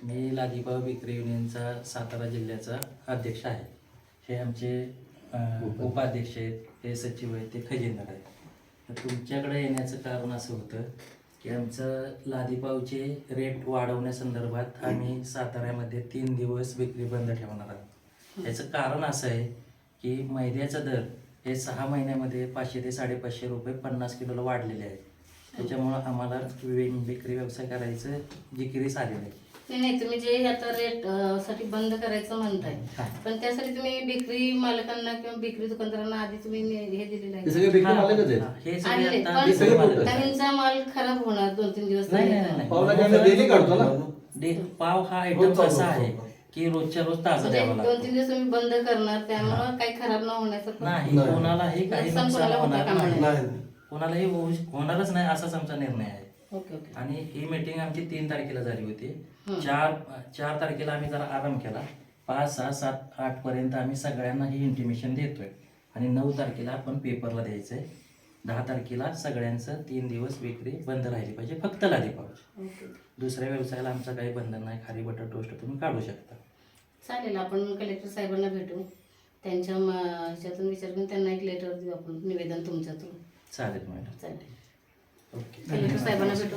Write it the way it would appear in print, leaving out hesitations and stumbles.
मी लादीपाव bakery युनियनचा Satara जिल्ह्याचा अध्यक्ष आहे. हे आमचे उपाध्यक्ष आहेत, हे सचिव आहेत, ते खजिनदार आहेत. तर तुमच्याकडे येण्याचं कारण असं होतं की आमचं लादीपावचे रेट वाढवण्यासंदर्भात आम्ही साताऱ्यामध्ये 3 दिवस विक्री बंद ठेवणार आहोत. याचं कारण असं आहे की मैद्याचा दर हे 6 महिन्यामध्ये 500 ते 550 रुपये 50 किलोला वाढलेले आहेत. त्याच्यामुळं आम्हाला बेकरी व्यवसाय करायचं जिकिरीस आलेलं आहे. नाही, तुम्ही जे आता रेट साठी बंद करायचं म्हणताय, पण त्यासाठी तुम्ही बेकरी मालकांना किंवा बेकरी दुकानदारांना आधी तुम्ही हे दिलेलं आहे. हे सगळे आणले, आता पण बेकरी मालक आहेत. त्यांचा माल खराब होणार 2-3 दिवस. नाही. पाव हा आयटम असा आहे की रोजच्या रोज ताजा द्यावा लागतो. 2-3 दिवस तुम्ही बंद करणार, त्यामुळे काही खराब न होण्याचं नाही, कोणालाही काही नुकसान होणार नाही, कोणालाही होणारच नाही असाच आमचा निर्णय आहे. Okay okay. आणि ही मीटिंग आमची 3 तारखेला झाली होती. 4 तारखेला आम्ही जरा आराम केला. 5, 6, 7, 8 पर्यंत आम्ही सगळ्यांना ही इंटिमेशन देतोय आणि 9 तारखेला आपण पेपरला द्यायचंय. 10 तारखेला सगळ्यांचं 3 दिवस विक्री बंद राहिली पाहिजे, फक्त लादीपावची. दुसऱ्या व्यवसायाला आमचं काही बंधन नाही. खारी बटर टोस्ट तुम्ही काढू शकता. चालेल, आपण कलेक्टर साहेबांना भेटू, त्यांच्या ह्याच्यातून विचार करून त्यांना एक लेटर देऊ आपण, निवेदन तुमच्यातून. चालेल मॅडम. चालेल, ओके. कलेक्टर साहेबांना भेटू.